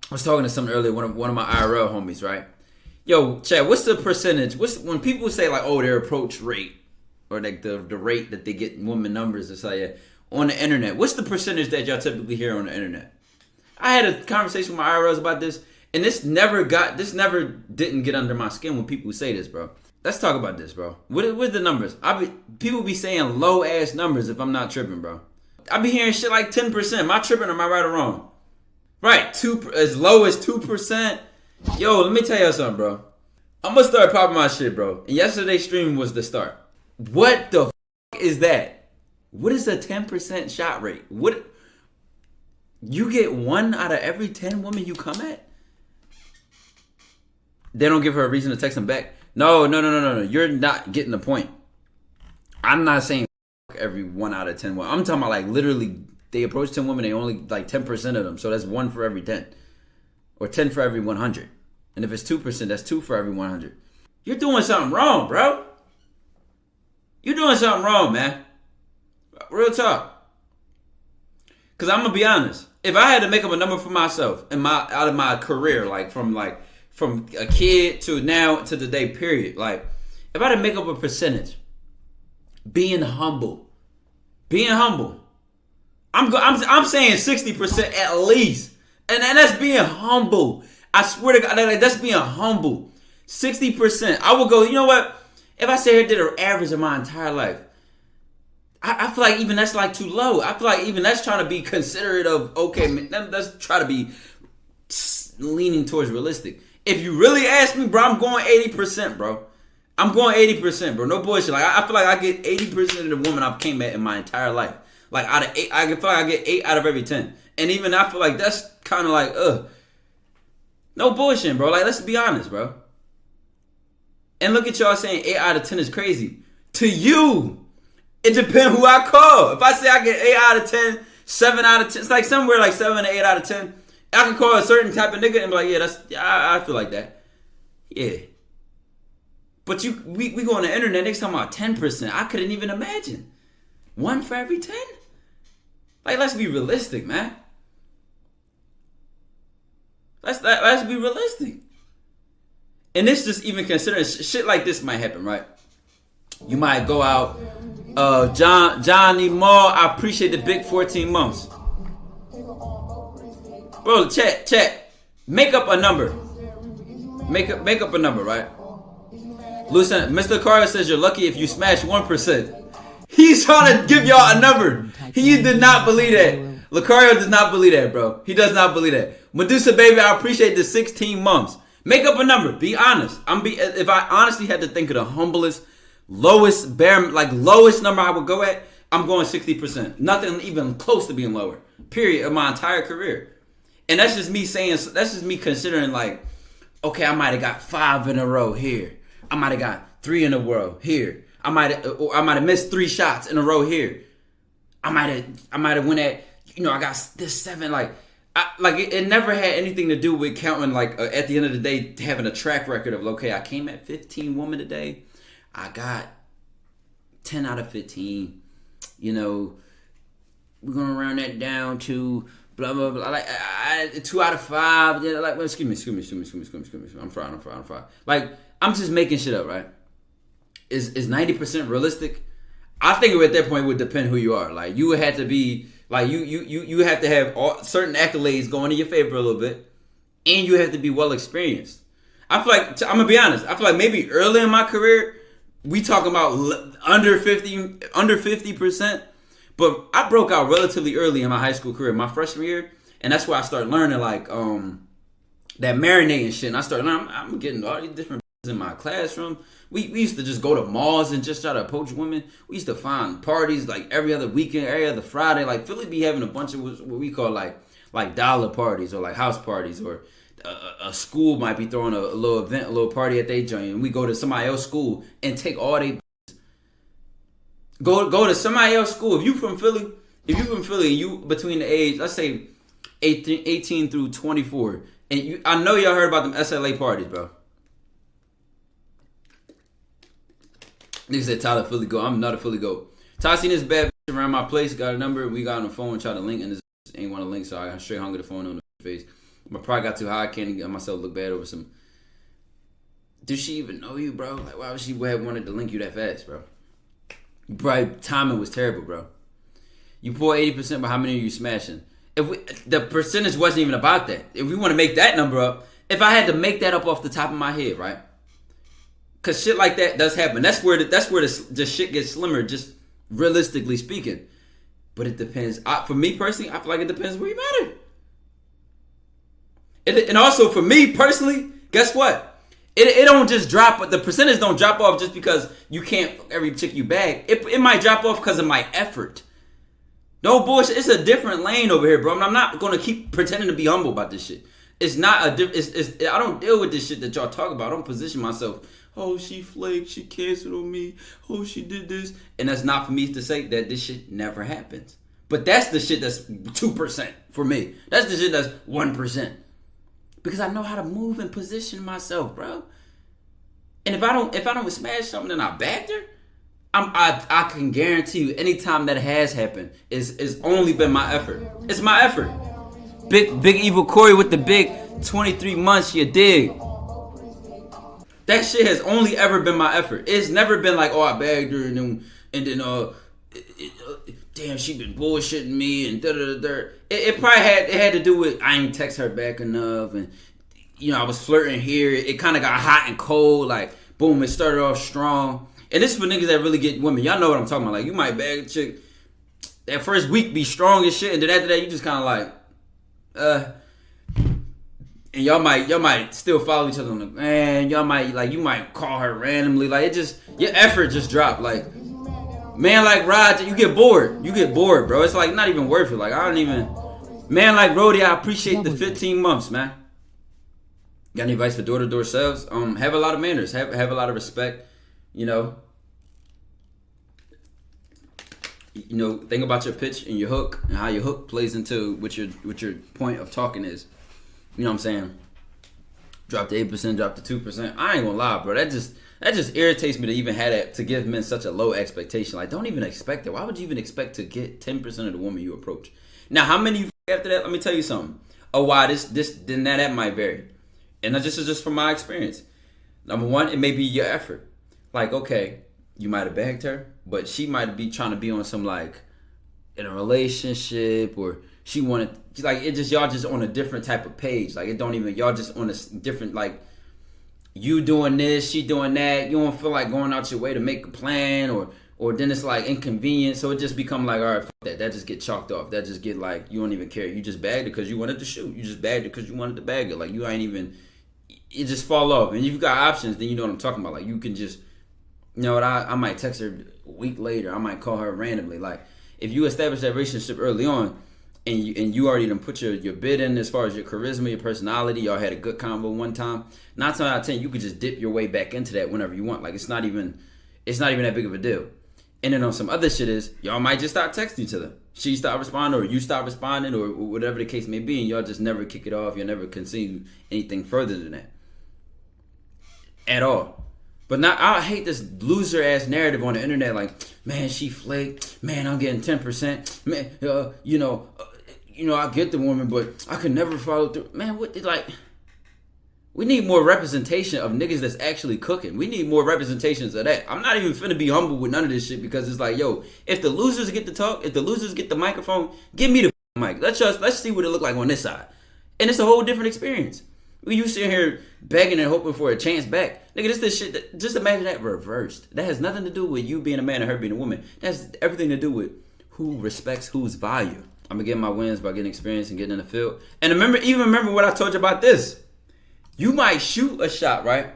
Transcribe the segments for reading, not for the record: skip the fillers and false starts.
I was talking to someone earlier, one of my IRL homies, right? Yo, Chad, what's the percentage? When people say like, oh, their approach rate or like the rate that they get women numbers, it's like on the internet. What's the percentage that y'all typically hear on the internet? I had a conversation with my IRLs about this, and this never didn't get under my skin when people say this, bro. Let's talk about this, bro. What are the numbers? People be saying low ass numbers if I'm not tripping, bro. I be hearing shit like 10%. Am I tripping or am I right or wrong? Right, as low as 2%. Yo, let me tell you something, bro. I'm gonna start popping my shit, bro. And yesterday's stream was the start. What the is that? What is a 10% shot rate? What? You get 1 out of every 10 women you come at? They don't give her a reason to text them back. No. You're not getting the point. I'm not saying every 1 out of 10 women. I'm talking about like literally they approach 10 women, they only like 10% of them. So that's 1 for every 10. Or 10 for every 100. And if it's 2%, that's 2 for every 100. You're doing something wrong, bro. You're doing something wrong, man. Real talk. Because I'm going to be honest. If I had to make up a number for myself out of my career, like from a kid to now to today, period. Like, if I had to make up a percentage, being humble. I'm saying 60% at least. And that's being humble. I swear to God, that's being humble. 60%. I would go, you know what? If I say I did an average of my entire life, I feel like even that's like too low. I feel like even that's trying to be considerate of, okay, let's try to be leaning towards realistic. If you really ask me, bro, I'm going 80%, bro. I'm going 80%, bro. No bullshit. Like I feel like I get 80% of the women I've came at in my entire life. Like out of 8, I feel like I get 8 out of every 10. And even I feel like that's kind of like, no bullshit, bro. Like, let's be honest, bro. And look at y'all saying 8 out of 10 is crazy. To you, it depends who I call. If I say I get 8 out of 10, 7 out of 10, it's like somewhere like 7 to 8 out of 10. I can call a certain type of nigga and be like, I feel like that. Yeah. But we go on the internet, they talking about 10%. I couldn't even imagine. 1 for every 10? Like, let's be realistic, man. Let's be realistic. And this just even considering shit like this might happen, right? You might go out, Johnny Moore, I appreciate the big 14 months. Bro, chat. Make up a number. Make up a number, right? Listen, Mr. Carter says you're lucky if you smash 1%. He's trying to give y'all a number. He did not believe that. Lucario does not believe that, bro. He does not believe that. Medusa, baby, I appreciate the 16 months. Make up a number. Be honest. If I honestly had to think of the humblest, lowest number I would go at, I'm going 60%. Nothing even close to being lower. Period. Of my entire career. And that's just me saying. That's just me considering like, okay, I might have got 5 in a row here. I might have got 3 in a row here. I might have missed 3 shots in a row here. I might have went at, I got this 7. It never had anything to do with counting, at the end of the day, having a track record of, okay, I came at 15 women today. I got 10 out of 15. We're going to round that down to blah, blah, blah. 2 out of 5. Yeah, excuse me. I'm fried. Like, I'm just making shit up, right? Is 90% realistic? I think at that point it would depend who you are. Like, you would have to be, like, you have to have certain accolades going in your favor a little bit, and you have to be well experienced. I feel like, I'm gonna be honest, I feel like maybe early in my career, we talking about under 50%, but I broke out relatively early in my high school career, my freshman year, and that's why I started learning, that marinating shit, and I started learning, I'm getting all these different in my classroom. We used to just go to malls and just try to approach women. We used to find parties like every other weekend, every other Friday. Like, Philly be having a bunch of what we call like dollar parties or like house parties, or a school might be throwing a little event, a little party at their joint, and we go to somebody else's school and take all they go to somebody else's school. If you from Philly and you between the age, let's say 18 through 24, and I know y'all heard about them SLA parties, bro. Nigga said Tyler Philly go. I'm not a Philly go. Ty seen this bad bitch around my place, got a number, we got on the phone, tried to link, and this ain't want to link, so I straight hung the phone on the face. My pride got too high. I can't get myself look bad over some. Did she even know you, bro? Like, why would she have wanted to link you that fast, bro? Probably timing was terrible, bro. You pour 80%, but how many are you smashing? The percentage wasn't even about that. If we want to make that number up, if I had to make that up off the top of my head, right? Because shit like that does happen. That's where the shit gets slimmer, just realistically speaking. But it depends. For me personally, I feel like it depends where you matter. And also for me personally, guess what? It don't just drop, but the percentage don't drop off just because you can't fuck every chick you bag. It might drop off because of my effort. No bullshit. It's a different lane over here, bro. And I'm not gonna keep pretending to be humble about this shit. It's not a different. I don't deal with this shit that y'all talk about. I don't position myself. Oh, she flaked. She canceled on me. Oh, she did this. And that's not for me to say that this shit never happens. But that's the shit that's 2% for me. That's the shit that's 1%. Because I know how to move and position myself, bro. And if I don't smash something and I bagged her, I can guarantee you, anytime that has happened, it's only been my effort. It's my effort. Big Evil Corey with the big 23 months, you dig? That shit has only ever been my effort. It's never been like, oh, I bagged her and then damn, she been bullshitting me and da-da-da-da. It probably had to do with I ain't text her back enough, and I was flirting here. It kind of got hot and cold. Like, boom, it started off strong. And this is for niggas that really get women. Y'all know what I'm talking about. Like, you might bag a chick. That first week be strong as shit, and then after that, you just kind of like, and y'all might still follow each other on the, man. Y'all might, you might call her randomly. Like, it just, your effort just dropped. Like, man like Rod, you get bored. You get bored, bro. It's like not even worth it. Like, I don't even, man like Rody, I appreciate the 15 months, man. Got any advice for door-to-door sales? Have a lot of manners. Have a lot of respect. Think about your pitch and your hook and how your hook plays into what your point of talking is. You know what I'm saying? Drop the 8%, drop the 2%. I ain't gonna lie, bro. That just irritates me to even have that, to give men such a low expectation. Like, don't even expect it. Why would you even expect to get 10% of the woman you approach? Now, how many you after that? Let me tell you something. Oh, why then that might vary. And this is just from my experience. Number one, it may be your effort. Like, okay, you might have bagged her, but she might be trying to be on some, like, in a relationship, or she wanted, like, it just, y'all just on a different type of page. Like, it don't even, y'all just on a different, like, you doing this, she doing that. You don't feel like going out your way to make a plan, or then it's like inconvenient. So it just become like, all right, fuck that. That just get chalked off. That just get like, you don't even care. You just bagged it because you wanted to shoot. You just bagged it because you wanted to bag it. Like, you ain't even, it just fall off. And if you've got options, then you know what I'm talking about. Like, you can just, you know what, I might text her a week later. I might call her randomly. Like, if you establish that relationship early on, and you already done put your bid in as far as your charisma, your personality, y'all had a good convo one time, 9 times out of 10, you could just dip your way back into that whenever you want. Like, it's not even that big of a deal. And then on some other shit is, y'all might just stop texting each other. She stop responding, or you stop responding, or whatever the case may be, and y'all just never kick it off. You'll never continue anything further than that. At all. But now, I hate this loser ass narrative on the internet, like, man, she flaked, man, I'm getting 10%, man, I get the woman, but I could never follow through. Man, we need more representation of niggas that's actually cooking. We need more representations of that. I'm not even finna be humble with none of this shit, because it's like, yo, if the losers get to talk, if the losers get the microphone, give me the mic. Let's see what it look like on this side. And it's a whole different experience. You sitting here begging and hoping for a chance back. Nigga, this shit, just imagine that reversed. That has nothing to do with you being a man and her being a woman. That's everything to do with who respects whose value. I'm gonna get my wins by getting experience and getting in the field. And remember what I told you about this. You might shoot a shot, right?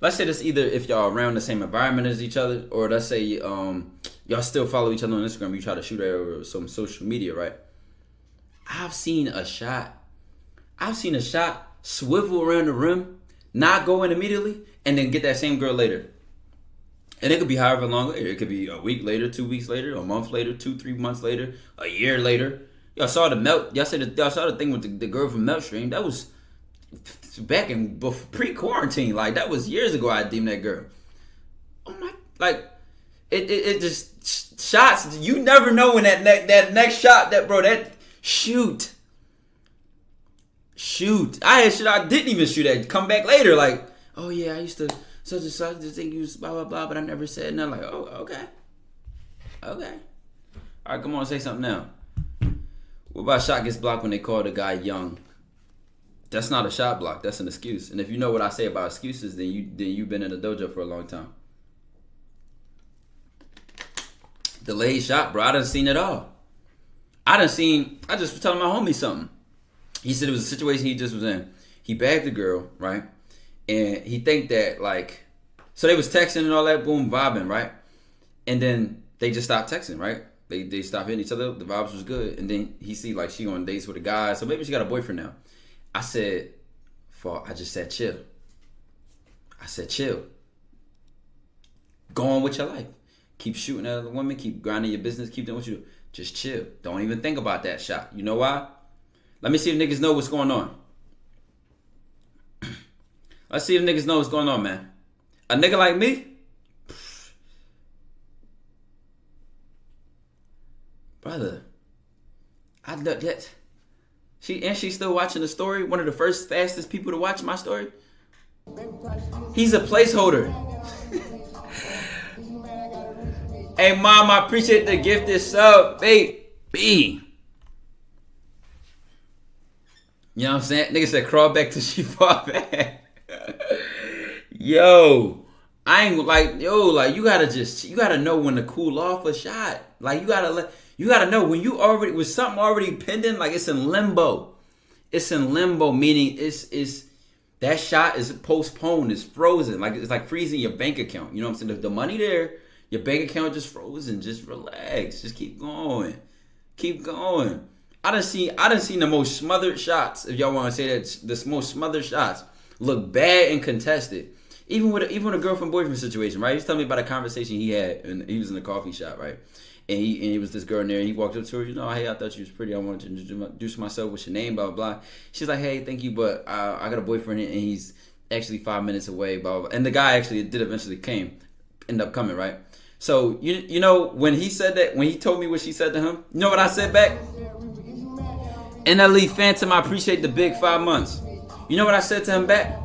Let's say this either if y'all around the same environment as each other, or let's say y'all still follow each other on Instagram. You try to shoot at over some social media, right? I've seen a shot swivel around the rim, not go in immediately, and then get that same girl later. And it could be however long later. It could be a week later, 2 weeks later, a month later, 2-3 months later, a year later. Y'all saw y'all saw the thing with the girl from Meltstream. That was back in pre-quarantine. Like, that was years ago I deemed that girl. Oh my, like, it just, shots, you never know when that next shot, that shoot. shoot. I had shit I didn't even shoot at. Come back later, like, oh yeah, I used to such and such to think you was blah blah blah, but I never said nothing. Like, oh, okay. Okay. Alright, come on, say something now. What about shot gets blocked when they call the guy young? That's not a shot block, that's an excuse. And if you know what I say about excuses, then you've been in the dojo for a long time. Delayed shot, bro. I done seen it all. I just was telling my homie something. He said it was a situation he just was in. He bagged the girl, right? And he think that, like, so they was texting and all that, boom, vibing, right? And then they just stopped texting, right? They stopped hitting each other. The vibes was good. And then he see, like, she on dates with a guy. So maybe she got a boyfriend now. I just said chill. I said chill. Go on with your life. Keep shooting at other women. Keep grinding your business. Keep doing what you do. Just chill. Don't even think about that shot. You know why? Let me see if niggas know what's going on. Let's see if niggas know what's going on, man. A nigga like me? Brother. I looked at... She's still watching the story. One of the first fastest people to watch my story. He's a placeholder. Hey, mom, I appreciate the gifted sub, baby. You know what I'm saying? Nigga said crawl back till she fall back. Yo, I ain't like, you gotta know when to cool off a shot. Like, you gotta know when something already pending, like it's in limbo. It's in limbo, meaning it's that shot is postponed, it's frozen. Like, it's like freezing your bank account. You know what I'm saying? The money there, your bank account just frozen. Just relax. Just keep going. Keep going. I done seen the most smothered shots, if y'all want to say that, the most smothered shots look bad and contested. Even with a girlfriend-boyfriend situation, right? He was telling me about a conversation he had, and he was in a coffee shop, right? And he was this girl in there, and he walked up to her, hey, I thought you was pretty, I wanted to introduce myself, what's your name, blah, blah, blah. She's like, hey, thank you, but I got a boyfriend, and he's actually 5 minutes away, blah, blah, blah. And the guy actually did eventually end up coming, right? So, you know, when he said that, when he told me what she said to him, you know what I said back? NLE Phantom, I appreciate the big 5 months. You know what I said to him back?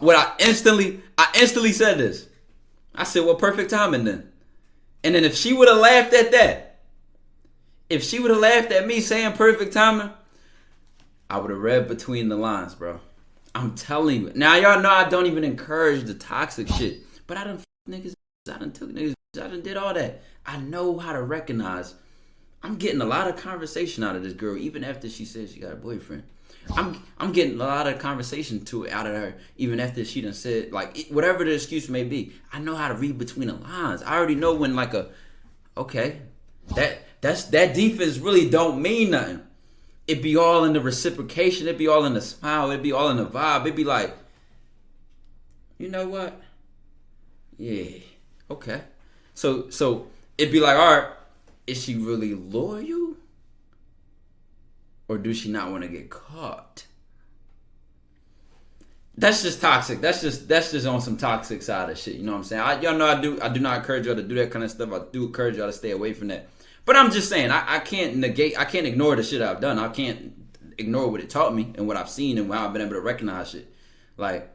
I instantly said this. I said, well, perfect timing then. And then if she would have laughed at that, if she would have laughed at me saying perfect timing, I would have read between the lines, bro. I'm telling you. Now, y'all know I don't even encourage the toxic shit. But I done niggas, I done took niggas, I done did all that. I know how to recognize. I'm getting a lot of conversation out of this girl, even after she says she got a boyfriend. I'm getting a lot of conversation out of her, even after she done said, like, whatever the excuse may be. I know how to read between the lines. I already know when, like, that defense really don't mean nothing. It be all in the reciprocation. It be all in the smile. It be all in the vibe. It be like, you know what? Yeah, okay. So it be like, all right, is she really loyal? Or does she not want to get caught? That's just toxic. That's just on some toxic side of shit. You know what I'm saying? Y'all know I do not encourage y'all to do that kind of stuff. I do encourage y'all to stay away from that. But I'm just saying, I can't ignore the shit I've done. I can't ignore what it taught me and what I've seen and how I've been able to recognize shit. Like,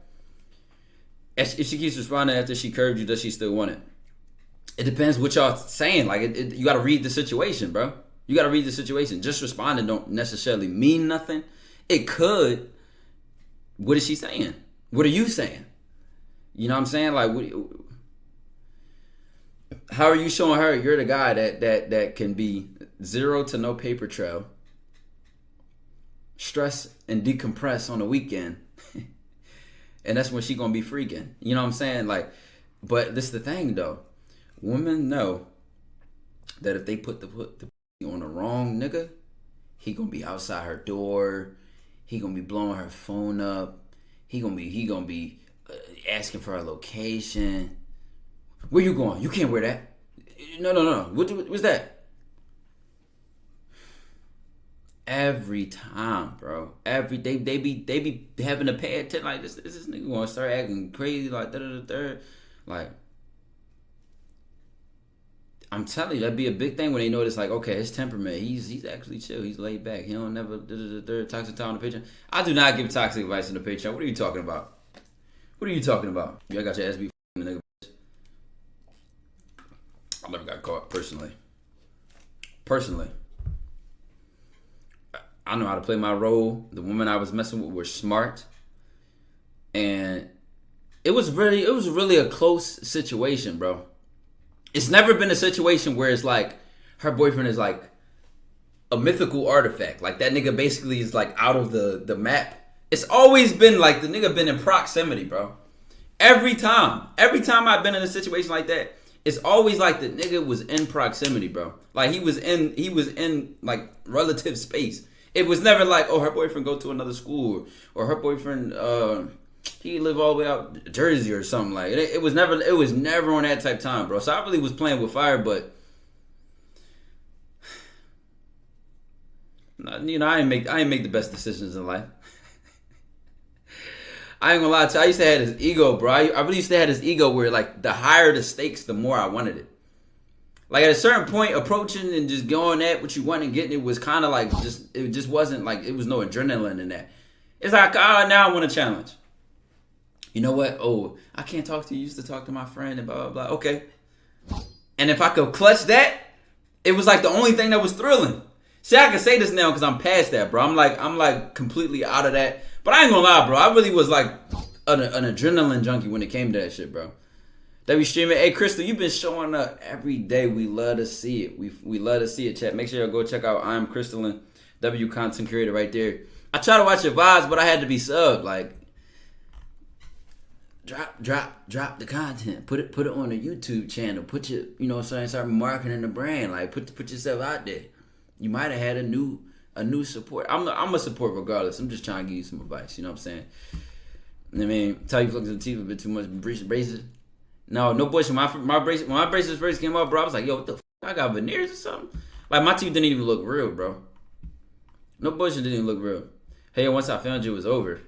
if she keeps responding after she curved you, does she still want it? It depends what y'all saying. Like, you got to read the situation, bro. You got to read the situation. Just responding don't necessarily mean nothing. It could. What is she saying? What are you saying? You know what I'm saying? Like, how are you showing her you're the guy that can be zero to no paper trail, stress and decompress on the weekend, and that's when she gonna be freaking. You know what I'm saying? Like, but this is the thing though. Women know that if they put the on the wrong nigga, he gonna be outside her door. He gonna be blowing her phone up. He gonna be asking for her location. Where you going? You can't wear that. No. What's that? Every time, bro. Every day they be having to pay attention. Like this nigga gonna start acting crazy. Like like. I'm telling you, that'd be a big thing when they notice, like, okay, his temperament, he's actually chill, he's laid back, he don't never toxic talk on the Patreon. I do not give toxic advice on the Patreon. What are you talking about? What are you talking about? You got your ass beat, nigga. I never got caught personally. I know how to play my role. The women I was messing with were smart, and it was really a close situation, bro. It's never been a situation where it's like her boyfriend is like a mythical artifact. Like that nigga basically is like out of the map. It's always been like the nigga been in proximity, bro. Every time I've been in a situation like that, it's always like the nigga was in proximity, bro. Like he was in like relative space. It was never like, oh, her boyfriend go to another school, or her boyfriend he live all the way out Jersey or something like it. It was never on that type of time, bro. So I really was playing with fire, but you know, I ain't make the best decisions in life. I ain't gonna lie to you. I used to have this ego, bro. I really used to have this ego where like the higher the stakes, the more I wanted it. Like at a certain point, approaching and just going at what you want and getting it was kind of like it just wasn't like, it was no adrenaline in that. It's like, now I want a challenge. You know what? Oh, I can't talk to you. Used to talk to my friend and blah, blah, blah. Okay. And if I could clutch that, it was like the only thing that was thrilling. See, I can say this now because I'm past that, bro. I'm like completely out of that. But I ain't gonna lie, bro. I really was like an adrenaline junkie when it came to that shit, bro. That we streaming. Hey, Crystal, you've been showing up every day. We love to see it. We love to see it, chat. Make sure you go check out I'm Crystalline, W content creator right there. I try to watch your vibes, but I had to be subbed. Like, drop the content. Put it on a YouTube channel. Put your, you know what I'm saying, start marketing the brand. Like, put yourself out there. You might have had a new support. I'm a support regardless. I'm just trying to give you some advice. You know what I'm saying? I mean, tell you flicking the teeth a bit too much. Braces. No bullshit. My braces, when my braces first came up, bro, I was like, yo, what the fuck? I got veneers or something? Like, my teeth didn't even look real, bro. No bullshit, didn't even look real. Hey, once I found you, it was over.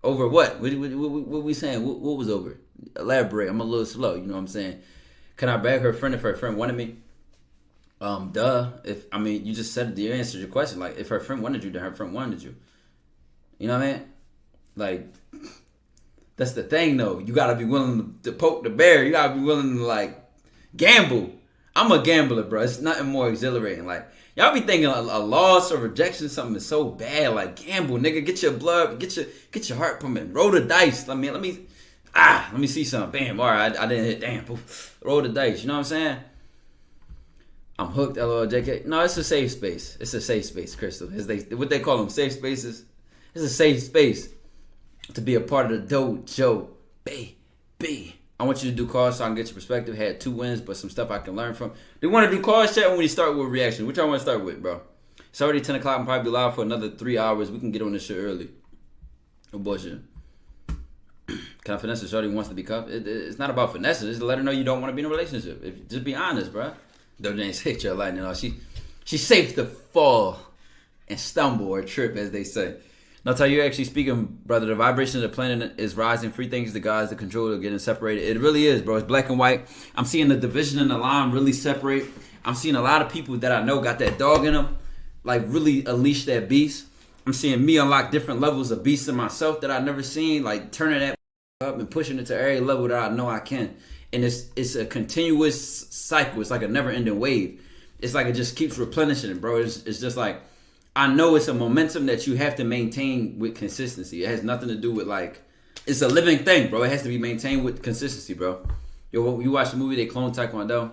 Over what? What we saying? What was over? Elaborate. I'm a little slow. You know what I'm saying? Can I bag her friend if her friend wanted me? Duh. You just said you answered your question. Like, if her friend wanted you, then her friend wanted you. You know what I mean? Like, that's the thing, though. You gotta be willing to poke the bear. You gotta be willing to like gamble. I'm a gambler, bro. It's nothing more exhilarating. Like, y'all be thinking a loss or rejection, something is so bad. Like, gamble, nigga. Get your blood, get your heart pumping. Roll the dice. Let me see something. Bam. All right, I didn't hit. Damn. Poof. Roll the dice. You know what I'm saying? I'm hooked. LOL. JK. No, it's a safe space. It's a safe space, Crystal. What they call them, safe spaces. It's a safe space to be a part of the Dojo, baby. I want you to do calls so I can get your perspective. Had 2 wins, but some stuff I can learn from. Do you want to do calls, chat, when we start with reaction? Which I want to start with, bro? It's already 10 o'clock. I'm probably be live for another 3 hours. We can get on this shit early. No bullshit. Can I finesse a shorty who wants to be cuffed? It's not about finesse. It's to let her know you don't want to be in a relationship. Just be honest, bro. Dojo ain't hit your lightning off. She's safe to fall and stumble or trip, as they say. That's how you're actually speaking, brother. The vibration of the planet is rising. Free things, the gods, the control are getting separated. It really is, bro. It's black and white. I'm seeing the division in the line really separate. I'm seeing a lot of people that I know got that dog in them, like really unleash that beast. I'm seeing me unlock different levels of beast in myself that I've never seen, like turning that up and pushing it to every level that I know I can. And it's a continuous cycle. It's like a never-ending wave. It's like it just keeps replenishing it, bro. It's just like, I know it's a momentum that you have to maintain with consistency. It has nothing to do with like, it's a living thing, bro. It has to be maintained with consistency, bro. Yo, you watch the movie, they clone Tykwondoe.